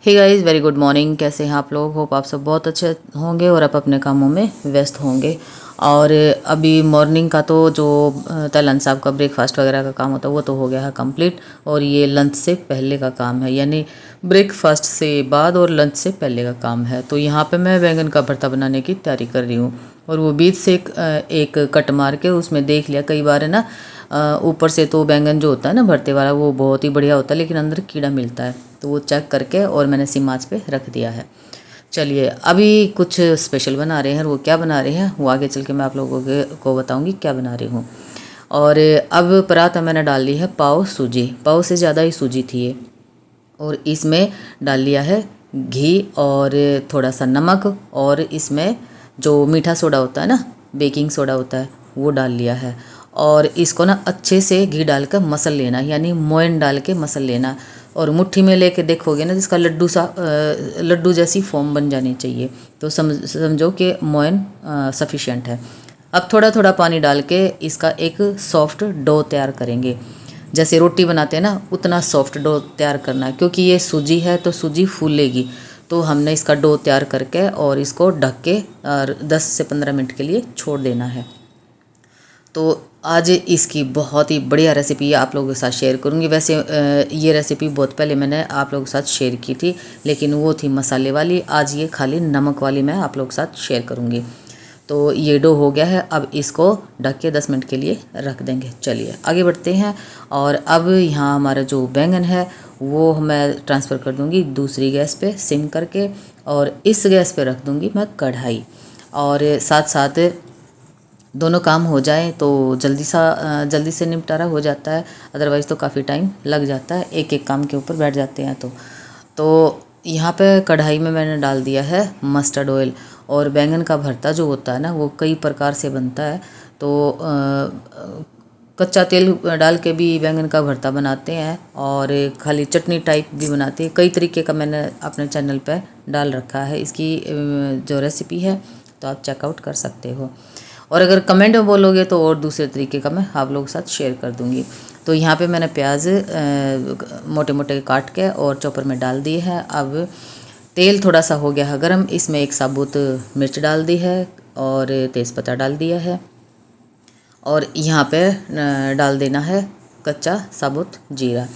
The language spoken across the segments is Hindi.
हे गाइस, वेरी गुड मॉर्निंग। कैसे हैं आप लोग? होप आप सब बहुत अच्छे होंगे और आप अपने कामों में व्यस्त होंगे। और अभी मॉर्निंग का तो जो लंच साहब का ब्रेकफास्ट वगैरह का काम होता है वो तो हो गया है कंप्लीट। और ये लंच से पहले का काम है, यानी ब्रेकफास्ट से बाद और लंच से पहले का काम है। तो यहाँ पे मैं बैंगन का भरता बनाने की तैयारी कर रही हूँ। और वो बीच से एक कट मार के उसमें देख लिया कई बार है ना, ऊपर से तो बैंगन जो होता है ना भरते वाला वो बहुत ही बढ़िया होता है, लेकिन अंदर कीड़ा मिलता है। तो वो चेक करके और मैंने सिम आंच पे रख दिया है। चलिए, अभी कुछ स्पेशल बना रहे हैं। वो क्या बना रहे हैं वो आगे चल के मैं आप लोगों को बताऊंगी क्या बना रही हूँ। और अब पराठा मैंने डाल ली है पाव सूजी, पाव से ज़्यादा ही सूजी थी ये। और इसमें डाल लिया है घी और थोड़ा सा नमक, और इसमें जो मीठा सोडा होता है ना, बेकिंग सोडा होता है, वो डाल लिया है। और इसको ना अच्छे से घी डालकर मसल लेना, यानी मोयन डाल के मसल लेना। और मुट्ठी में लेके देखोगे ना, जिसका लड्डू जैसी फॉर्म बन जानी चाहिए। तो समझो कि मोयन सफिशिएंट है। अब थोड़ा थोड़ा पानी डाल के इसका एक सॉफ्ट डो तैयार करेंगे। जैसे रोटी बनाते हैं ना, उतना सॉफ्ट डो तैयार करना है, क्योंकि ये सूजी है तो सूजी फूलेगी। तो हमने इसका डो तैयार करके और इसको ढक के 10 से 15 मिनट के लिए छोड़ देना है। तो आज इसकी बहुत ही बढ़िया रेसिपी आप लोगों के साथ शेयर करूंगी। वैसे ये रेसिपी बहुत पहले मैंने आप लोगों के साथ शेयर की थी, लेकिन वो थी मसाले वाली। आज ये खाली नमक वाली मैं आप लोगों के साथ शेयर करूंगी। तो ये डो हो गया है, अब इसको ढक के 10 मिनट के लिए रख देंगे। चलिए आगे बढ़ते हैं। और अब यहाँ हमारा जो बैंगन है वो मैं ट्रांसफ़र कर दूँगी दूसरी गैस पे सिम करके, और इस गैस पे रख दूँगी मैं कढ़ाई। और साथ साथ दोनों काम हो जाए तो जल्दी से निपटारा हो जाता है। अदरवाइज़ तो काफ़ी टाइम लग जाता है, एक एक काम के ऊपर बैठ जाते हैं। तो यहाँ पे कढ़ाई में मैंने डाल दिया है मस्टर्ड ऑयल। और बैंगन का भरता जो होता है ना, वो कई प्रकार से बनता है। तो कच्चा तेल डाल के भी बैंगन का भरता बनाते हैं, और खाली चटनी टाइप भी बनाते हैं। कई तरीके का मैंने अपने चैनल पे डाल रखा है इसकी जो रेसिपी है, तो आप चेकआउट कर सकते हो। और अगर कमेंट में बोलोगे तो और दूसरे तरीके का मैं आप लोगों के साथ शेयर कर दूँगी। तो यहाँ पे मैंने प्याज मोटे मोटे काट के और चॉपर में डाल दिए है। अब तेल थोड़ा सा हो गया है गरम, इसमें एक साबुत मिर्च डाल दी है और तेज़पत्ता डाल दिया है। और यहाँ पे डाल देना है कच्चा साबुत जीरा।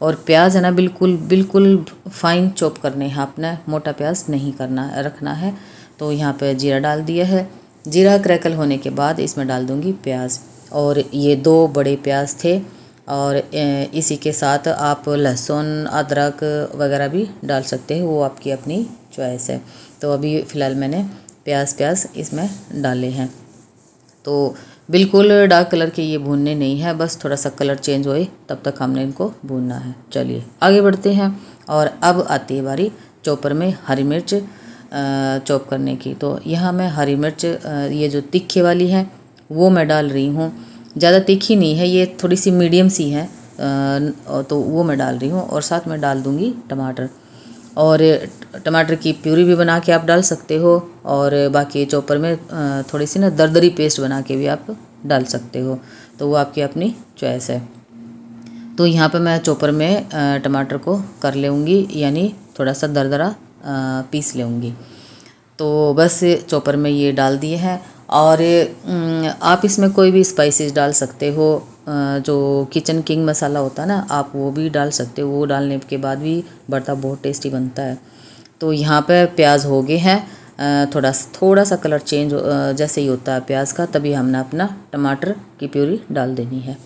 और प्याज है ना, बिल्कुल बिल्कुल फाइन चॉप करने हैं आपने, मोटा प्याज नहीं करना रखना है। तो यहाँ पे जीरा डाल दिया है। जीरा क्रैकल होने के बाद इसमें डाल दूँगी प्याज। और ये 2 बड़े प्याज थे। और इसी के साथ आप लहसुन अदरक वगैरह भी डाल सकते हैं, वो आपकी अपनी चॉइस है। तो अभी फ़िलहाल मैंने प्याज इसमें डाले हैं। तो बिल्कुल डार्क कलर के ये भूनने नहीं है, बस थोड़ा सा कलर चेंज होए तब तक हमने इनको भूनना है। चलिए आगे बढ़ते हैं। और अब आती है बारी चॉपर में हरी मिर्च चॉप करने की। तो यहाँ मैं हरी मिर्च ये जो तीखे वाली है वो मैं डाल रही हूँ। ज़्यादा तीखी नहीं है, ये थोड़ी सी मीडियम सी है, तो वो मैं डाल रही हूँ। और साथ में डाल दूँगी टमाटर। और टमाटर की प्यूरी भी बना के आप डाल सकते हो, और बाकी चॉपर में थोड़ी सी ना दरदरी पेस्ट बना के भी आप डाल सकते हो। तो वो आपकी अपनी चॉइस है। तो यहाँ पे मैं चॉपर में टमाटर को कर लेऊँगी, यानी थोड़ा सा दरदरा पीस लेऊँगी। तो बस चॉपर में ये डाल दिए हैं। और आप इसमें कोई भी स्पाइसेस डाल सकते हो, जो किचन किंग मसाला होता है ना, आप वो भी डाल सकते हो। वो डालने के बाद भी भरता बहुत टेस्टी बनता है। तो यहाँ पे प्याज हो गए हैं, थोड़ा सा कलर चेंज जैसे ही होता है प्याज का, तभी हमने अपना टमाटर की प्यूरी डाल देनी है।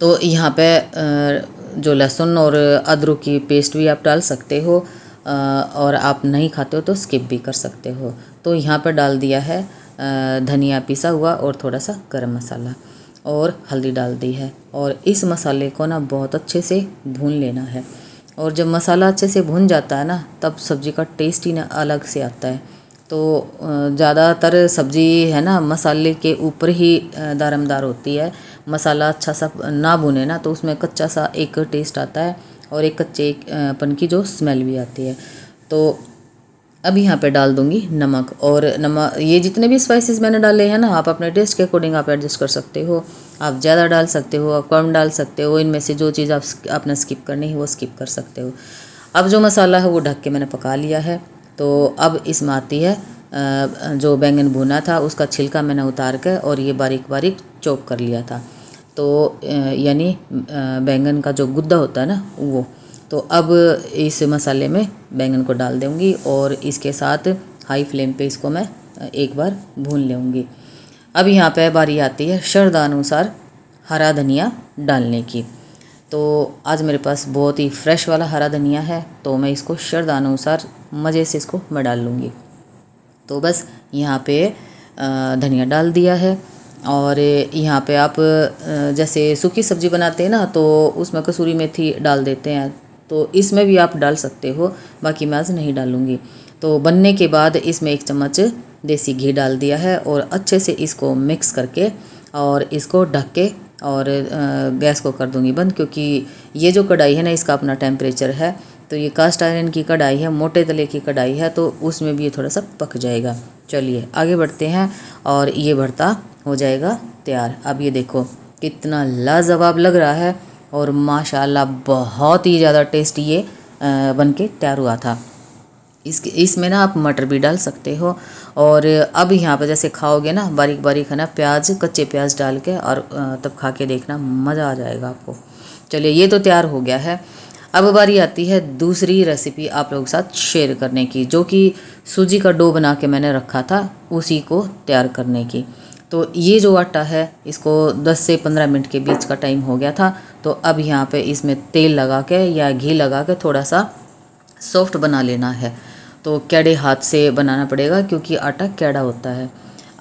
तो यहाँ पे जो लहसुन और अदरक की पेस्ट भी आप डाल सकते हो, और आप नहीं खाते हो तो स्किप भी कर सकते हो। तो यहाँ पर डाल दिया है धनिया पिसा हुआ और थोड़ा सा गरम मसाला, और हल्दी डाल दी है। और इस मसाले को ना बहुत अच्छे से भून लेना है। और जब मसाला अच्छे से भुन जाता है ना, तब सब्ज़ी का टेस्ट ही ना अलग से आता है। तो ज़्यादातर सब्ज़ी है ना मसाले के ऊपर ही दारमदार होती है। मसाला अच्छा सा ना भुने ना, तो उसमें कच्चा सा एक टेस्ट आता है, और एक कच्चे पन की जो स्मेल भी आती है। तो अब यहाँ पे डाल दूँगी नमक। और नमक ये जितने भी स्पाइसेस मैंने डाले हैं ना, आप अपने टेस्ट के अकॉर्डिंग आप एडजस्ट कर सकते हो। आप ज़्यादा डाल सकते हो, आप कम डाल सकते हो। इनमें से जो चीज़ आपने स्किप करनी है वो स्किप कर सकते हो। अब जो मसाला है वो ढक के मैंने पका लिया है। तो अब इसमें आती है जो बैंगन भुना था उसका छिलका मैंने उतार के और ये बारीक बारीक चॉप कर लिया था। तो यानी बैंगन का जो गुद्दा होता है ना वो। तो अब इस मसाले में बैंगन को डाल दूँगी और इसके साथ हाई फ्लेम पे इसको मैं एक बार भून लूँगी। अब यहाँ पे बारी आती है श्रद्धानुसार हरा धनिया डालने की। तो आज मेरे पास बहुत ही फ्रेश वाला हरा धनिया है, तो मैं इसको श्रद्धानुसार मज़े से इसको मैं डाल लूँगी। तो बस यहाँ पे धनिया डाल दिया है। और यहाँ पे आप जैसे सूखी सब्ज़ी बनाते हैं ना तो उसमें कसूरी मेथी डाल देते हैं, तो इसमें भी आप डाल सकते हो, बाकी मैं आज नहीं डालूँगी। तो बनने के बाद इसमें 1 चम्मच देसी घी डाल दिया है और अच्छे से इसको मिक्स करके और इसको ढक के और गैस को कर दूँगी बंद, क्योंकि ये जो कढ़ाई है ना इसका अपना टेम्परेचर है। तो ये कास्ट आयरन की कढ़ाई है, मोटे तले की कढ़ाई है, तो उसमें भी ये थोड़ा सा पक जाएगा। चलिए आगे बढ़ते हैं और ये भरता हो जाएगा तैयार। अब ये देखो कितना लाजवाब लग रहा है और माशाल्लाह बहुत ही ज़्यादा टेस्टी ये बन के तैयार हुआ था। इसमें ना आप मटर भी डाल सकते हो। और अब यहाँ पर जैसे खाओगे ना बारीक बारीक है ना प्याज, कच्चे प्याज डाल के, और तब खा के देखना मज़ा आ जाएगा आपको। चलिए ये तो तैयार हो गया है। अब बारी आती है दूसरी रेसिपी आप लोगों के साथ शेयर करने की, जो कि सूजी का डो बना के मैंने रखा था उसी को तैयार करने की। तो ये जो आटा है इसको 10 से 15 मिनट के बीच का टाइम हो गया था। तो अब यहाँ पे इसमें तेल लगा के या घी लगा के थोड़ा सा सॉफ्ट बना लेना है। तो कैड़े हाथ से बनाना पड़ेगा क्योंकि आटा कैड़ा होता है।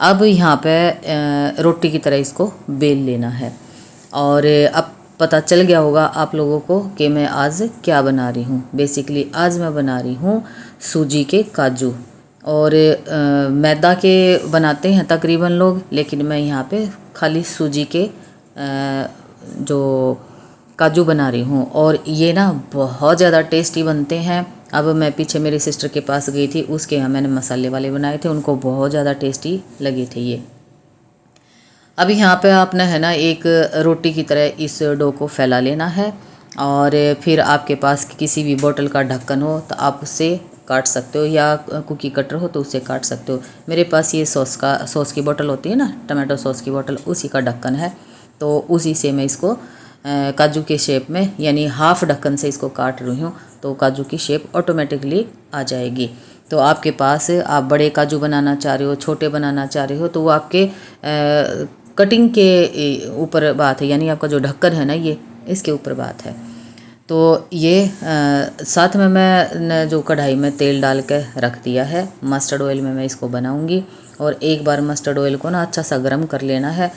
अब यहाँ पे रोटी की तरह इसको बेल लेना है। और अब पता चल गया होगा आप लोगों को कि मैं आज क्या बना रही हूँ। बेसिकली आज मैं बना रही हूँ सूजी के काजू। और मैदा के बनाते हैं तकरीबन लोग, लेकिन मैं यहाँ पे खाली सूजी के जो काजू बना रही हूँ। और ये ना बहुत ज़्यादा टेस्टी बनते हैं। अब मैं पीछे मेरी सिस्टर के पास गई थी, उसके यहाँ मैंने मसाले वाले बनाए थे, उनको बहुत ज़्यादा टेस्टी लगे थे ये। अब यहाँ पे आपने है ना एक रोटी की तरह इस डो को फैला लेना है। और फिर आपके पास किसी भी बोतल का ढक्कन हो तो आप उससे काट सकते हो, या कुकी कटर हो तो उससे काट सकते हो। मेरे पास ये सॉस की बोतल होती है ना, टमाटो सॉस की बोतल, उसी का ढक्कन है। तो उसी से मैं इसको काजू के शेप में यानी हाफ ढक्कन से इसको काट रही हूँ, तो काजू की शेप ऑटोमेटिकली आ जाएगी। तो आपके पास आप बड़े काजू बनाना चाह रहे हो, छोटे बनाना चाह रहे हो, तो वो आपके कटिंग के ऊपर बात है, यानी आपका जो ढक्कन है ना ये इसके ऊपर बात है। तो ये साथ में मैं जो कढ़ाई में तेल डाल के रख दिया है, मस्टर्ड ऑयल में मैं इसको बनाऊंगी। और एक बार मस्टर्ड ऑयल को ना अच्छा सा गर्म कर लेना है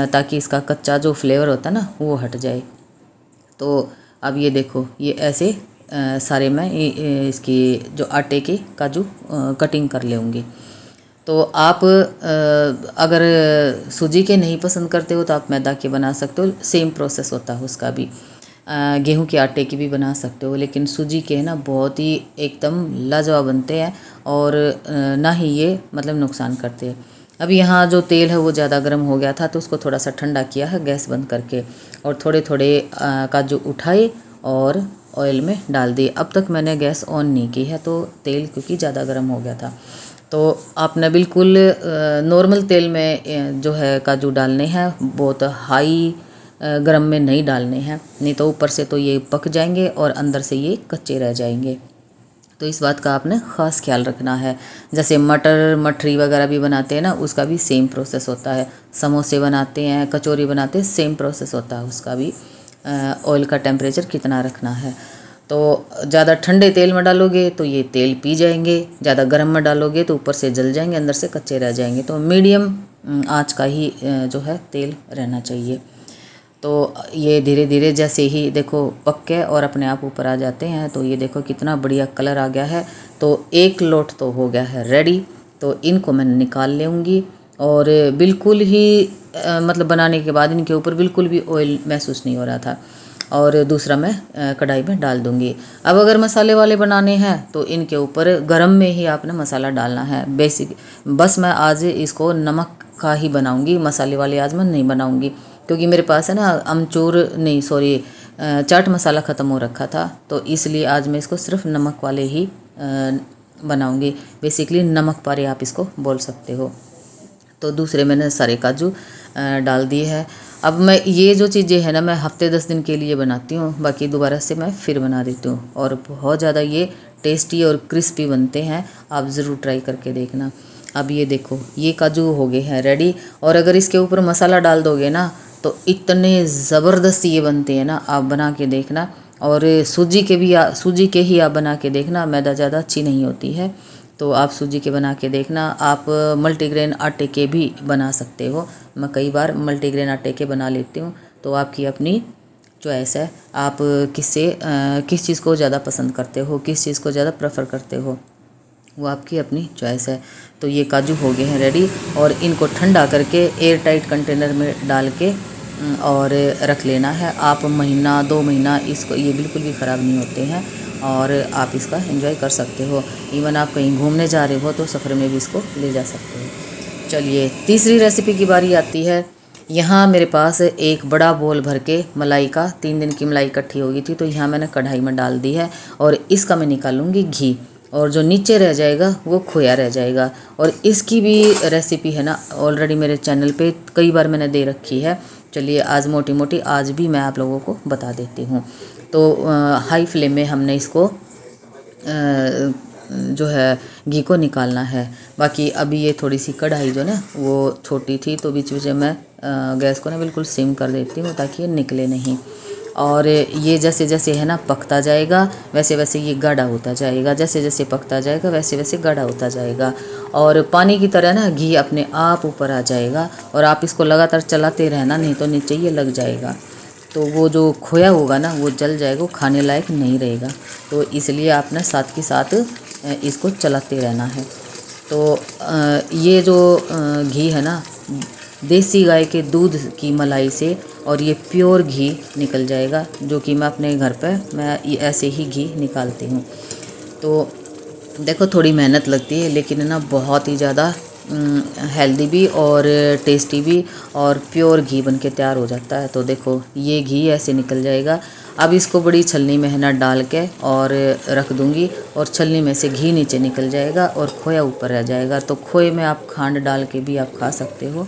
ताकि इसका कच्चा जो फ्लेवर होता है ना वो हट जाए। तो अब ये देखो ये ऐसे सारे मैं इसकी जो आटे की काजू कटिंग कर लेंगी। तो आप अगर सूजी के नहीं पसंद करते हो तो आप मैदा के बना सकते हो, सेम प्रोसेस होता है उसका भी। गेहूं के आटे की भी बना सकते हो, लेकिन सूजी के ना बहुत ही एकदम लाजवाब बनते हैं और ना ही ये मतलब नुकसान करते हैं। अब यहाँ जो तेल है वो ज़्यादा गर्म हो गया था तो उसको थोड़ा सा ठंडा किया है गैस बंद करके, और थोड़े थोड़े काजू उठाए और ऑयल में डाल दिए। अब तक मैंने गैस ऑन नहीं की है तो तेल क्योंकि ज़्यादा गर्म हो गया था। तो आपने बिल्कुल नॉर्मल तेल में जो है काजू डालने हैं, बहुत हाई गरम में नहीं डालने हैं, नहीं तो ऊपर से तो ये पक जाएंगे और अंदर से ये कच्चे रह जाएंगे। तो इस बात का आपने ख़ास ख्याल रखना है। जैसे मटर मठरी वगैरह भी बनाते हैं ना, उसका भी सेम प्रोसेस होता है। समोसे बनाते हैं, कचौरी बनाते हैं, सेम प्रोसेस होता है उसका भी। ऑयल का टेम्परेचर कितना रखना है। तो ज़्यादा ठंडे तेल में डालोगे तो ये तेल पी जाएंगे, ज़्यादा गर्म में डालोगे तो ऊपर से जल जाएंगे, अंदर से कच्चे रह जाएंगे। तो मीडियम आँच का ही जो है तेल रहना चाहिए। तो ये धीरे धीरे जैसे ही देखो पक के और अपने आप ऊपर आ जाते हैं, तो ये देखो कितना बढ़िया कलर आ गया है। तो एक लोट तो हो गया है रेडी। तो इनको मैं निकाल लूँगी और बिल्कुल ही मतलब बनाने के बाद इनके ऊपर बिल्कुल भी ऑयल महसूस नहीं हो रहा था। और दूसरा मैं कढ़ाई में डाल दूँगी। अब अगर मसाले वाले बनाने हैं तो इनके ऊपर गरम में ही आपने मसाला डालना है बेसिक। बस मैं आज इसको नमक का ही बनाऊँगी, मसाले वाले आज मैं नहीं बनाऊँगी, क्योंकि मेरे पास है ना अमचूर नहीं सॉरी चाट मसाला ख़त्म हो रखा था, तो इसलिए आज मैं इसको सिर्फ नमक वाले ही बनाऊंगी। बेसिकली नमक पारे आप इसको बोल सकते हो। तो दूसरे मैंने सारे काजू डाल दिए हैं। अब मैं ये जो चीज़ें हैं ना, मैं हफ्ते 10 दिन के लिए बनाती हूँ, बाकी दोबारा से मैं फिर बना देती हूँ और बहुत ज़्यादा ये टेस्टी और क्रिस्पी बनते हैं। आप ज़रूर ट्राई करके देखना। अब ये देखो, ये काजू हो गए हैं रेडी, और अगर इसके ऊपर मसाला डाल दोगे ना तो इतने ज़बरदस्त ये बनते हैं ना, आप बना के देखना। और सूजी के ही आप बना के देखना, मैदा ज़्यादा अच्छी नहीं होती है, तो आप सूजी के बना के देखना। आप मल्टीग्रेन आटे के भी बना सकते हो, मैं कई बार मल्टीग्रेन आटे के बना लेती हूँ। तो आपकी अपनी चॉइस है, आप किस चीज़ को ज़्यादा पसंद करते हो, किस चीज़ को ज़्यादा प्रेफर करते हो, वो आपकी अपनी चॉइस है। तो ये काजू हो गए हैं रेडी, और इनको ठंडा करके एयर टाइट कंटेनर में डाल के और रख लेना है। आप महीना 2 महीना इसको, ये बिल्कुल भी ख़राब नहीं होते हैं और आप इसका एंजॉय कर सकते हो। इवन आप कहीं घूमने जा रहे हो तो सफ़र में भी इसको ले जा सकते हो। चलिए तीसरी रेसिपी की बारी आती है। यहाँ मेरे पास एक बड़ा बोल भर के मलाई का 3 दिन की मलाई इकट्ठी हो गई थी, तो यहाँ मैंने कढ़ाई में डाल दी है और इसका मैं निकालूंगी घी, और जो नीचे रह जाएगा वो खोया रह जाएगा। और इसकी भी रेसिपी है ना ऑलरेडी मेरे चैनल पे कई बार मैंने दे रखी है। चलिए आज मोटी मोटी आज भी मैं आप लोगों को बता देती हूँ। तो हाई फ्लेम में हमने इसको जो है घी को निकालना है। बाकी अभी ये थोड़ी सी कढ़ाई जो ना वो छोटी थी, तो बीच बीच में मैं गैस को ना बिल्कुल सिम कर देती हूँ ताकि ये निकले नहीं। और ये जैसे जैसे है ना पकता जाएगा वैसे वैसे ये गाढ़ा होता जाएगा, जैसे जैसे पकता जाएगा वैसे वैसे गाढ़ा होता जाएगा, और पानी की तरह ना घी अपने आप ऊपर आ जाएगा। और आप इसको लगातार चलाते रहना, नहीं तो नीचे ये लग जाएगा, तो वो जो खोया होगा ना वो जल जाएगा, वो खाने लायक नहीं रहेगा। तो इसलिए आपने साथ के साथ इसको चलाते रहना है। तो ये जो घी है ना देसी गाय के दूध की मलाई से, और ये प्योर घी निकल जाएगा, जो कि मैं अपने घर पर मैं ऐसे ही घी निकालती हूँ। तो देखो थोड़ी मेहनत लगती है, लेकिन ना बहुत ही ज़्यादा हेल्दी भी और टेस्टी भी और प्योर घी बन के तैयार हो जाता है। तो देखो ये घी ऐसे निकल जाएगा। अब इसको बड़ी छलनी में है ना डाल के और रख दूंगी, और छलनी में से घी नीचे निकल जाएगा और खोया ऊपर रह जाएगा। तो खोए में आप खांड डाल के भी आप खा सकते हो,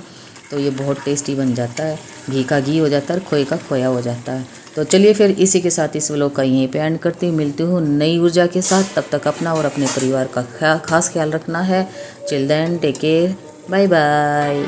तो ये बहुत टेस्टी बन जाता है। घी का घी हो जाता है और खोए का खोया हो जाता है। तो चलिए फिर इसी के साथ इस व्लॉग का यहीं पे एंड करती हूँ। मिलती हूँ नई ऊर्जा के साथ, तब तक अपना और अपने परिवार का खास ख्याल रखना है। Chill then, take care, bye bye.